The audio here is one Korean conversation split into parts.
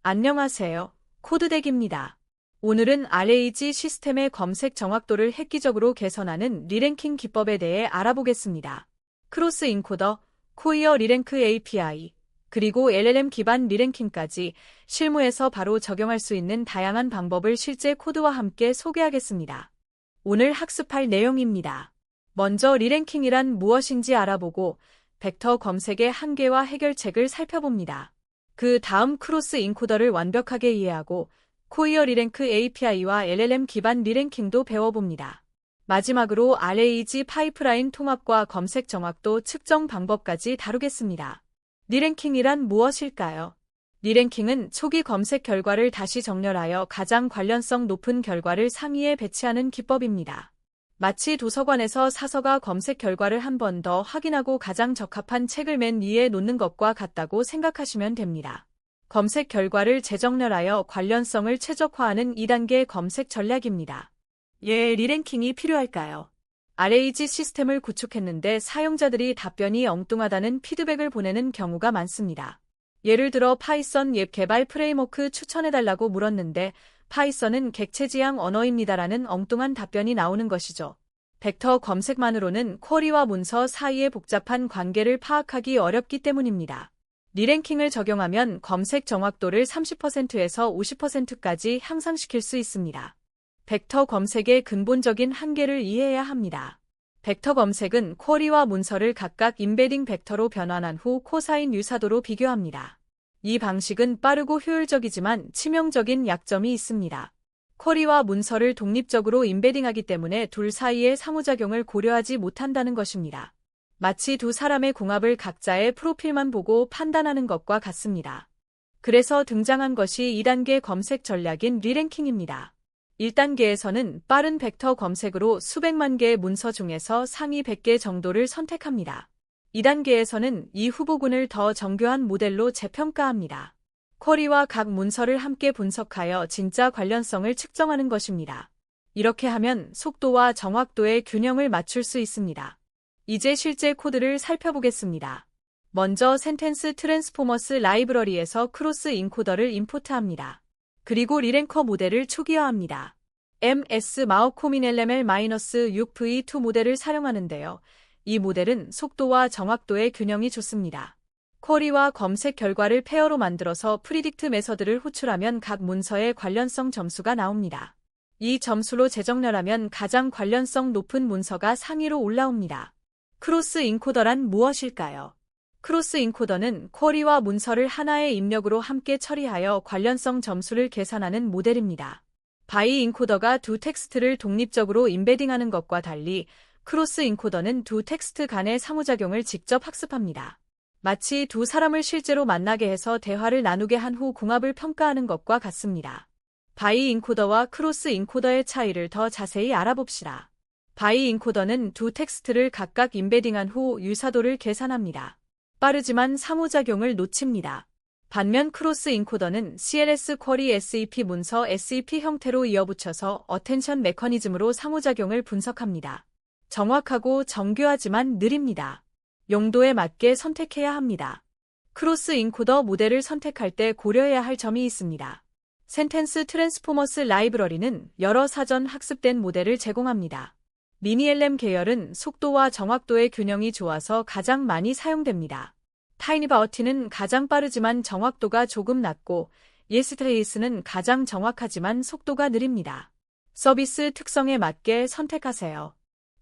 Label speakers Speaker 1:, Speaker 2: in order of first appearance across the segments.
Speaker 1: 안녕하세요. 코드덱입니다. 오늘은 RAG 시스템의 검색 정확도를 획기적으로 개선하는 리랭킹 기법에 대해 알아보겠습니다. 크로스 인코더, 코이어 리랭크 API, 그리고 LLM 기반 리랭킹까지 실무에서 바로 적용할 수 있는 다양한 방법을 실제 코드와 함께 소개하겠습니다. 오늘 학습할 내용입니다. 먼저 리랭킹이란 무엇인지 알아보고 벡터 검색의 한계와 해결책을 살펴봅니다. 그 다음 크로스 인코더를 완벽하게 이해하고 코이어 리랭크 API와 LLM 기반 리랭킹도 배워봅니다. 마지막으로 RAG 파이프라인 통합과 검색 정확도 측정 방법까지 다루겠습니다. 리랭킹이란 무엇일까요? 리랭킹은 초기 검색 결과를 다시 정렬하여 가장 관련성 높은 결과를 상위에 배치하는 기법입니다. 마치 도서관에서 사서가 검색 결과를 한 번 더 확인하고 가장 적합한 책을 맨 위에 놓는 것과 같다고 생각하시면 됩니다. 검색 결과를 재정렬하여 관련성을 최적화하는 2단계 검색 전략입니다. 예, 리랭킹이 필요할까요? RAG 시스템을 구축했는데 사용자들이 답변이 엉뚱하다는 피드백을 보내는 경우가 많습니다. 예를 들어 파이썬 웹 개발 프레임워크 추천해달라고 물었는데 파이썬은 객체지향 언어입니다라는 엉뚱한 답변이 나오는 것이죠. 벡터 검색만으로는 쿼리와 문서 사이의 복잡한 관계를 파악하기 어렵기 때문입니다. 리랭킹을 적용하면 검색 정확도를 30%에서 50%까지 향상시킬 수 있습니다. 벡터 검색의 근본적인 한계를 이해해야 합니다. 벡터 검색은 쿼리와 문서를 각각 임베딩 벡터로 변환한 후 코사인 유사도로 비교합니다. 이 방식은 빠르고 효율적이지만 치명적인 약점이 있습니다. 쿼리와 문서를 독립적으로 임베딩하기 때문에 둘 사이의 상호작용을 고려하지 못한다는 것입니다. 마치 두 사람의 궁합을 각자의 프로필만 보고 판단하는 것과 같습니다. 그래서 등장한 것이 2단계 검색 전략인 리랭킹입니다. 1단계에서는 빠른 벡터 검색으로 수백만 개의 문서 중에서 상위 100개 정도를 선택합니다. 2단계에서는 이 후보군을 더 정교한 모델로 재평가합니다. 쿼리와 각 문서를 함께 분석하여 진짜 관련성을 측정하는 것입니다. 이렇게 하면 속도와 정확도의 균형을 맞출 수 있습니다. 이제 실제 코드를 살펴보겠습니다. 먼저 센텐스 트랜스포머스 라이브러리에서 크로스 인코더를 임포트합니다. 그리고 리랭커 모델을 초기화합니다. MS 마오코민 LML-6v2 모델을 사용하는데요. 이 모델은 속도와 정확도의 균형이 좋습니다. 쿼리와 검색 결과를 페어로 만들어서 프리딕트 메서드를 호출하면 각 문서의 관련성 점수가 나옵니다. 이 점수로 재정렬하면 가장 관련성 높은 문서가 상위로 올라옵니다. 크로스 인코더란 무엇일까요? 크로스 인코더는 쿼리와 문서를 하나의 입력으로 함께 처리하여 관련성 점수를 계산하는 모델입니다. 바이 인코더가 두 텍스트를 독립적으로 임베딩하는 것과 달리 크로스 인코더는 두 텍스트 간의 상호작용을 직접 학습합니다. 마치 두 사람을 실제로 만나게 해서 대화를 나누게 한 후 궁합을 평가하는 것과 같습니다. 바이 인코더와 크로스 인코더의 차이를 더 자세히 알아봅시다. 바이 인코더는 두 텍스트를 각각 임베딩한 후 유사도를 계산합니다. 빠르지만 상호작용을 놓칩니다. 반면 크로스 인코더는 CLS 쿼리 SEP 문서 SEP 형태로 이어붙여서 어텐션 메커니즘으로 상호작용을 분석합니다. 정확하고 정교하지만 느립니다. 용도에 맞게 선택해야 합니다. 크로스 인코더 모델을 선택할 때 고려해야 할 점이 있습니다. 센텐스 트랜스포머스 라이브러리는 여러 사전 학습된 모델을 제공합니다. 미니LM 계열은 속도와 정확도의 균형이 좋아서 가장 많이 사용됩니다. 타이니바어티는 가장 빠르지만 정확도가 조금 낮고 예스트레이스는 가장 정확하지만 속도가 느립니다. 서비스 특성에 맞게 선택하세요.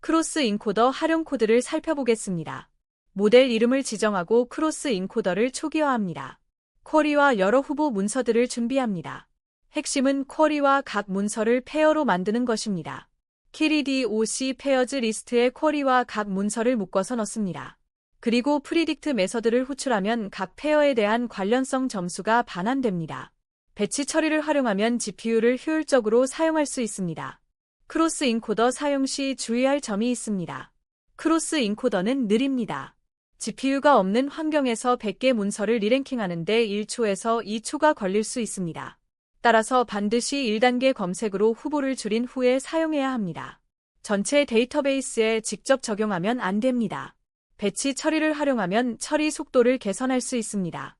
Speaker 1: 크로스 인코더 활용 코드를 살펴보겠습니다. 모델 이름을 지정하고 크로스 인코더를 초기화합니다. 쿼리와 여러 후보 문서들을 준비합니다. 핵심은 쿼리와 각 문서를 페어로 만드는 것입니다. KDOC 페어즈 리스트에 쿼리와 각 문서를 묶어서 넣습니다. 그리고 프리딕트 메서드를 호출하면 각 페어에 대한 관련성 점수가 반환됩니다. 배치 처리를 활용하면 GPU를 효율적으로 사용할 수 있습니다. 크로스 인코더 사용 시 주의할 점이 있습니다. 크로스 인코더는 느립니다. GPU가 없는 환경에서 100개 문서를 리랭킹하는 데 1초에서 2초가 걸릴 수 있습니다. 따라서 반드시 1단계 검색으로 후보를 줄인 후에 사용해야 합니다. 전체 데이터베이스에 직접 적용하면 안 됩니다. 배치 처리를 활용하면 처리 속도를 개선할 수 있습니다.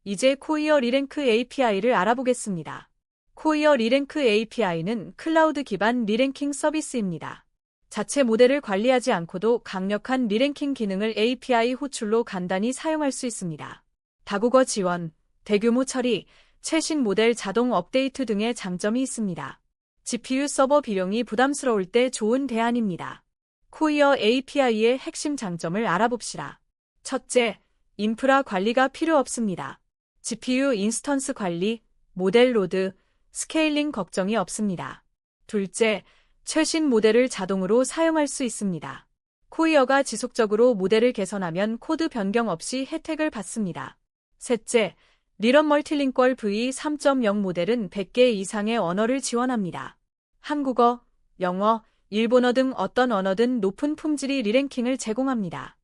Speaker 1: 이제 코이어 리랭크 API를 알아보겠습니다. 코이어 리랭크 API는 클라우드 기반 리랭킹 서비스입니다. 자체 모델을 관리하지 않고도 강력한 리랭킹 기능을 API 호출로 간단히 사용할 수 있습니다. 다국어 지원, 대규모 처리, 최신 모델 자동 업데이트 등의 장점이 있습니다. GPU 서버 비용이 부담스러울 때 좋은 대안입니다. 코이어 API의 핵심 장점을 알아봅시다. 첫째, 인프라 관리가 필요 없습니다. GPU 인스턴스 관리, 모델 로드, 스케일링 걱정이 없습니다. 둘째, 최신 모델을 자동으로 사용할 수 있습니다. 코이어가 지속적으로 모델을 개선하면 코드 변경 없이 혜택을 받습니다. 셋째, 리런 멀티링퀄 V3.0 모델은 100개 이상의 언어를 지원합니다. 한국어, 영어, 일본어 등 어떤 언어든 높은 품질의 리랭킹을 제공합니다.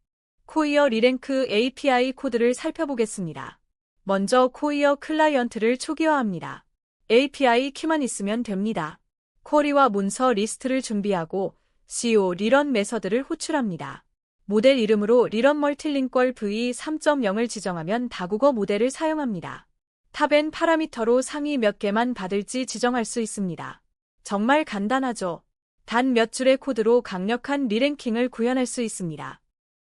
Speaker 1: 코이어 리랭크 API 코드를 살펴보겠습니다. 먼저 코이어 클라이언트를 초기화합니다. API 키만 있으면 됩니다. 쿼리와 문서 리스트를 준비하고 CO 리런 메서드를 호출합니다. 모델 이름으로 리런 멀티링퀄 V3.0을 지정하면 다국어 모델을 사용합니다. 탑앤 파라미터로 상위 몇 개만 받을지 지정할 수 있습니다. 정말 간단하죠? 단 몇 줄의 코드로 강력한 리랭킹을 구현할 수 있습니다.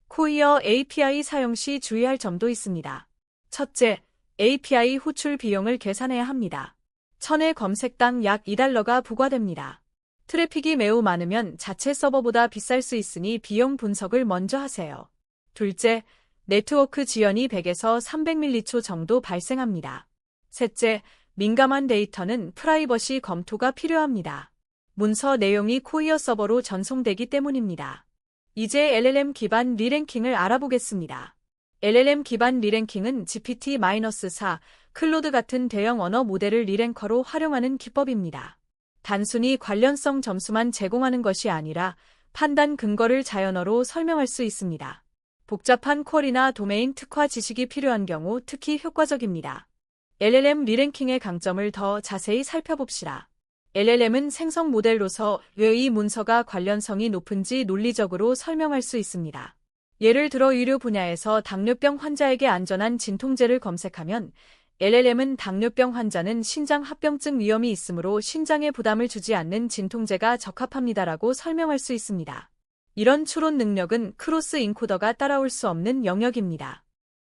Speaker 1: 코이어 API 사용 시 주의할 점도 있습니다. 첫째, API 호출 비용을 계산해야 합니다. 1000의 검색당 약 $2가 부과됩니다. 트래픽이 매우 많으면 자체 서버보다 비쌀 수 있으니 비용 분석을 먼저 하세요. 둘째, 네트워크 지연이 100에서 300m초 정도 발생합니다. 셋째, 민감한 데이터는 프라이버시 검토가 필요합니다. 문서 내용이 코이어 서버로 전송되기 때문입니다. 이제 LLM 기반 리랭킹을 알아보겠습니다. LLM 기반 리랭킹은 GPT-4, 클로드 같은 대형 언어 모델을 리랭커로 활용하는 기법입니다. 단순히 관련성 점수만 제공하는 것이 아니라 판단 근거를 자연어로 설명할 수 있습니다. 복잡한 쿼리나 도메인 특화 지식이 필요한 경우 특히 효과적입니다. LLM 리랭킹의 강점을 더 자세히 살펴봅시다. LLM은 생성 모델로서 왜 이 문서가 관련성이 높은지 논리적으로 설명할 수 있습니다. 예를 들어 의료 분야에서 당뇨병 환자에게 안전한 진통제를 검색하면 LLM은 당뇨병 환자는 신장 합병증 위험이 있으므로 신장에 부담을 주지 않는 진통제가 적합합니다라고 설명할 수 있습니다. 이런 추론 능력은 크로스 인코더가 따라올 수 없는 영역입니다.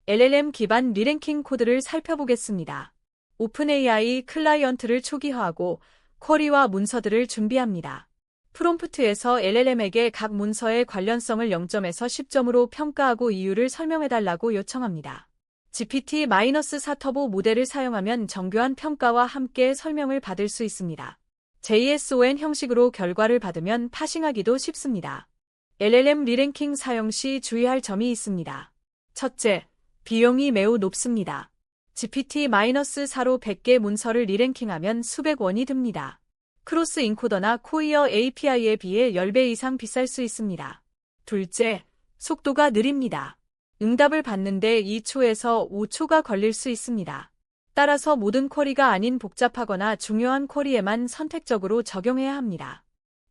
Speaker 1: LLM 기반 리랭킹 코드를 살펴보겠습니다. 오픈AI 클라이언트를 초기화하고 쿼리와 문서들을 준비합니다. 프롬프트에서 LLM에게 각 문서의 관련성을 0점에서 10점으로 평가하고 이유를 설명해달라고 요청합니다. GPT-4 터보 모델을 사용하면 정교한 평가와 함께 설명을 받을 수 있습니다. JSON 형식으로 결과를 받으면 파싱하기도 쉽습니다. LLM 리랭킹 사용 시 주의할 점이 있습니다. 첫째, 비용이 매우 높습니다. GPT-4로 100개 문서를 리랭킹하면 수백 원이 듭니다. 크로스 인코더나 코이어 API에 비해 10배 이상 비쌀 수 있습니다. 둘째, 속도가 느립니다. 응답을 받는데 2초에서 5초가 걸릴 수 있습니다. 따라서 모든 쿼리가 아닌 복잡하거나 중요한 쿼리에만 선택적으로 적용해야 합니다.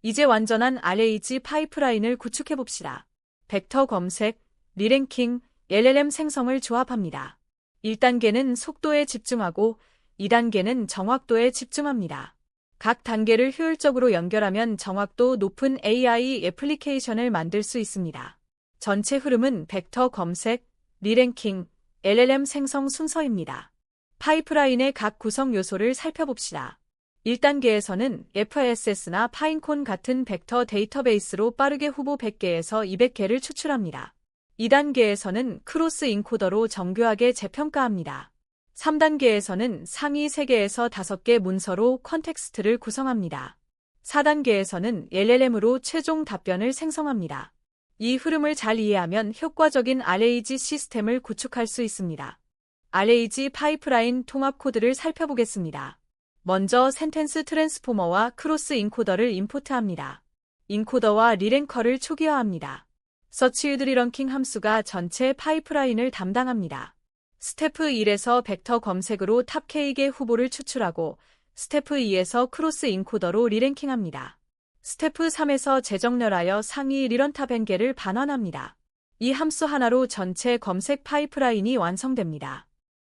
Speaker 1: 이제 완전한 RAG 파이프라인을 구축해봅시다. 벡터 검색, 리랭킹, LLM 생성을 조합합니다. 1단계는 속도에 집중하고 2단계는 정확도에 집중합니다. 각 단계를 효율적으로 연결하면 정확도 높은 AI 애플리케이션을 만들 수 있습니다. 전체 흐름은 벡터 검색, 리랭킹, LLM 생성 순서입니다. 파이프라인의 각 구성 요소를 살펴봅시다. 1단계에서는 FSS나 파인콘 같은 벡터 데이터베이스로 빠르게 후보 100개에서 200개를 추출합니다. 2단계에서는 크로스 인코더로 정교하게 재평가합니다. 3단계에서는 상위 3개에서 5개 문서로 컨텍스트를 구성합니다. 4단계에서는 LLM으로 최종 답변을 생성합니다. 이 흐름을 잘 이해하면 효과적인 RAG 시스템을 구축할 수 있습니다. RAG 파이프라인 통합 코드를 살펴보겠습니다. 먼저 센텐스 트랜스포머와 크로스 인코더를 임포트합니다. 인코더와 리랭커를 초기화합니다. 서치 위드 리런킹 함수가 전체 파이프라인을 담당합니다. 스테프 1에서 벡터 검색으로 탑 K개 후보를 추출하고 스테프 2에서 크로스 인코더로 리랭킹합니다. 스테프 3에서 재정렬하여 상위 리런탑 N개를 반환합니다. 이 함수 하나로 전체 검색 파이프라인이 완성됩니다.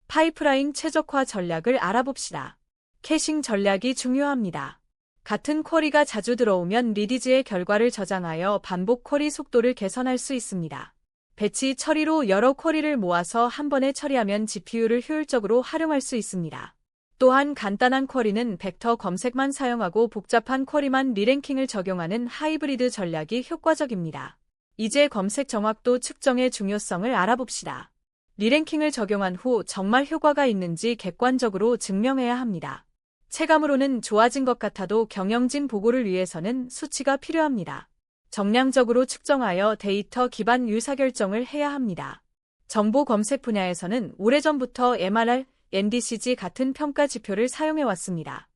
Speaker 1: 파이프라인 최적화 전략을 알아봅시다. 캐싱 전략이 중요합니다. 같은 쿼리가 자주 들어오면 리디즈의 결과를 저장하여 반복 쿼리 속도를 개선할 수 있습니다. 배치 처리로 여러 쿼리를 모아서 한 번에 처리하면 GPU를 효율적으로 활용할 수 있습니다. 또한 간단한 쿼리는 벡터 검색만 사용하고 복잡한 쿼리만 리랭킹을 적용하는 하이브리드 전략이 효과적입니다. 이제 검색 정확도 측정의 중요성을 알아봅시다. 리랭킹을 적용한 후 정말 효과가 있는지 객관적으로 증명해야 합니다. 체감으로는 좋아진 것 같아도 경영진 보고를 위해서는 수치가 필요합니다. 정량적으로 측정하여 데이터 기반 의사결정을 해야 합니다. 정보 검색 분야에서는 오래전부터 MRR, NDCG 같은 평가 지표를 사용해왔습니다.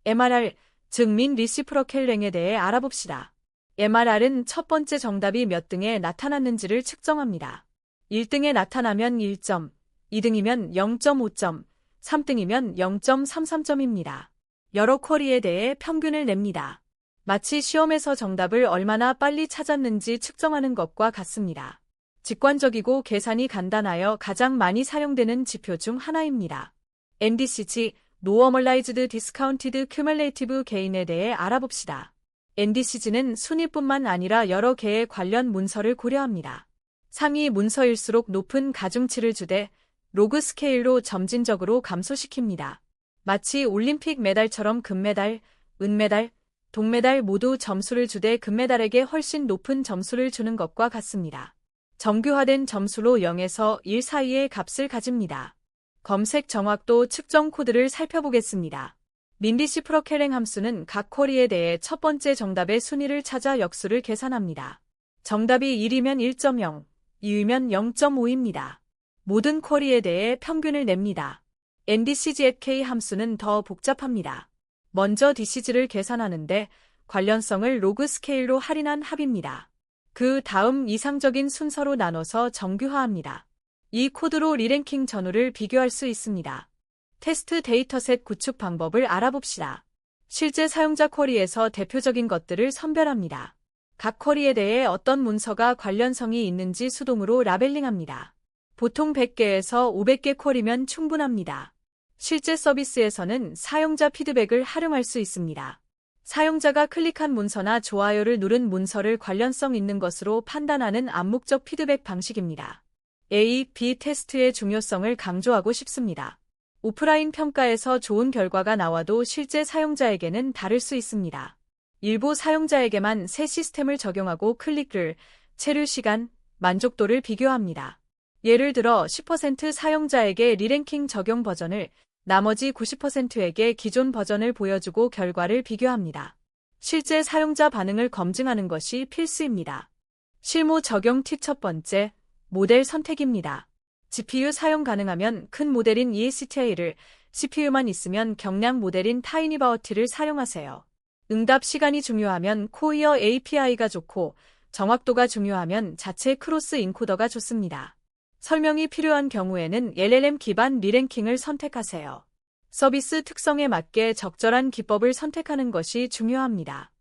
Speaker 1: MRR, 즉 민 리시프로켈 랭에 대해 알아봅시다. MRR은 첫 번째 정답이 몇 등에 나타났는지를 측정합니다. 1등에 나타나면 1점, 2등이면 0.5점, 3등이면 0.33점입니다. 여러 쿼리에 대해 평균을 냅니다. 마치 시험에서 정답을 얼마나 빨리 찾았는지 측정하는 것과 같습니다. 직관적이고 계산이 간단하여 가장 많이 사용되는 지표 중 하나입니다. NDCG, Normalized Discounted Cumulative Gain에 대해 알아봅시다. NDCG는 순위뿐만 아니라 여러 개의 관련 문서를 고려합니다. 상위 문서일수록 높은 가중치를 주되 로그 스케일로 점진적으로 감소시킵니다. 마치 올림픽 메달처럼 금메달, 은메달, 동메달 모두 점수를 주되 금메달에게 훨씬 높은 점수를 주는 것과 같습니다. 정규화된 점수로 0에서 1 사이의 값을 가집니다. 검색 정확도 측정 코드를 살펴보겠습니다. 민리시프로켈 함수는 각 쿼리에 대해 첫 번째 정답의 순위를 찾아 역수를 계산합니다. 정답이 1이면 1.0, 2이면 0.5입니다. 모든 쿼리에 대해 평균을 냅니다. NDCG@K 함수는 더 복잡합니다. 먼저 DCG를 계산하는데 관련성을 로그 스케일로 할인한 합입니다. 그 다음 이상적인 순서로 나눠서 정규화합니다. 이 코드로 리랭킹 전후를 비교할 수 있습니다. 테스트 데이터셋 구축 방법을 알아봅시다. 실제 사용자 쿼리에서 대표적인 것들을 선별합니다. 각 쿼리에 대해 어떤 문서가 관련성이 있는지 수동으로 라벨링합니다. 보통 100개에서 500개 쿼리면 충분합니다. 실제 서비스에서는 사용자 피드백을 활용할 수 있습니다. 사용자가 클릭한 문서나 좋아요를 누른 문서를 관련성 있는 것으로 판단하는 암묵적 피드백 방식입니다. A/B 테스트의 중요성을 강조하고 싶습니다. 오프라인 평가에서 좋은 결과가 나와도 실제 사용자에게는 다를 수 있습니다. 일부 사용자에게만 새 시스템을 적용하고 클릭을, 체류 시간, 만족도를 비교합니다. 예를 들어 10% 사용자에게 리랭킹 적용 버전을, 나머지 90%에게 기존 버전을 보여주고 결과를 비교합니다. 실제 사용자 반응을 검증하는 것이 필수입니다. 실무 적용 팁 첫 번째, 모델 선택입니다. GPU 사용 가능하면 큰 모델인 ESTA를, CPU만 있으면 경량 모델인 타이니바우티를 사용하세요. 응답 시간이 중요하면 코이어 API가 좋고 정확도가 중요하면 자체 크로스 인코더가 좋습니다. 설명이 필요한 경우에는 LLM 기반 리랭킹을 선택하세요. 서비스 특성에 맞게 적절한 기법을 선택하는 것이 중요합니다.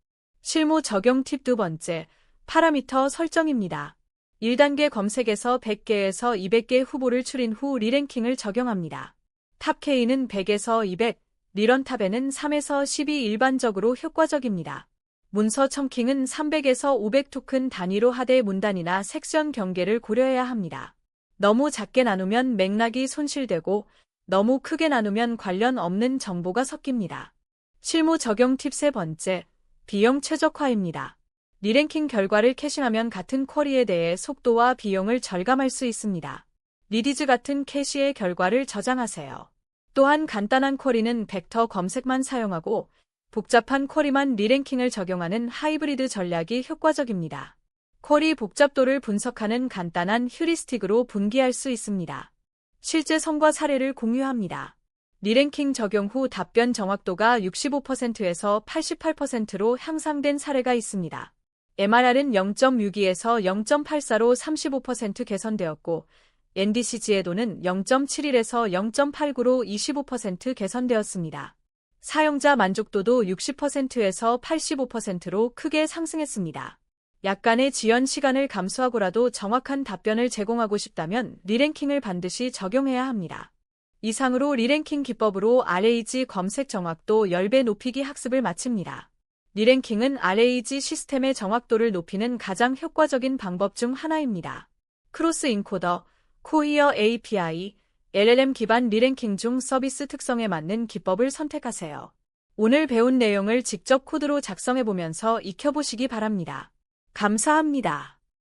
Speaker 1: 실무 적용 팁 두 번째, 파라미터 설정입니다. 1단계 검색에서 100개에서 200개 후보를 추린 후 리랭킹을 적용합니다. 탑K는 100에서 200, 리런탑에는 3에서 10이 일반적으로 효과적입니다. 문서 첨킹은 300에서 500 토큰 단위로 하되 문단이나 섹션 경계를 고려해야 합니다. 너무 작게 나누면 맥락이 손실되고 너무 크게 나누면 관련 없는 정보가 섞입니다. 실무 적용 팁 세 번째, 비용 최적화입니다. 리랭킹 결과를 캐싱하면 같은 쿼리에 대해 속도와 비용을 절감할 수 있습니다. 리디즈 같은 캐시의 결과를 저장하세요. 또한 간단한 쿼리는 벡터 검색만 사용하고 복잡한 쿼리만 리랭킹을 적용하는 하이브리드 전략이 효과적입니다. 쿼리 복잡도를 분석하는 간단한 휴리스틱으로 분기할 수 있습니다. 실제 성과 사례를 공유합니다. 리랭킹 적용 후 답변 정확도가 65%에서 88%로 향상된 사례가 있습니다. MRR은 0.62에서 0.84로 35% 개선되었고 NDCG에도는 0.71에서 0.89로 25% 개선되었습니다. 사용자 만족도도 60%에서 85%로 크게 상승했습니다. 약간의 지연 시간을 감수하고라도 정확한 답변을 제공하고 싶다면 리랭킹을 반드시 적용해야 합니다. 이상으로 리랭킹 기법으로 RAG 검색 정확도 10배 높이기 학습을 마칩니다. 리랭킹은 RAG 시스템의 정확도를 높이는 가장 효과적인 방법 중 하나입니다. 크로스 인코더, 코이어 API, LLM 기반 리랭킹 중 서비스 특성에 맞는 기법을 선택하세요. 오늘 배운 내용을 직접 코드로 작성해보면서 익혀보시기 바랍니다. 감사합니다.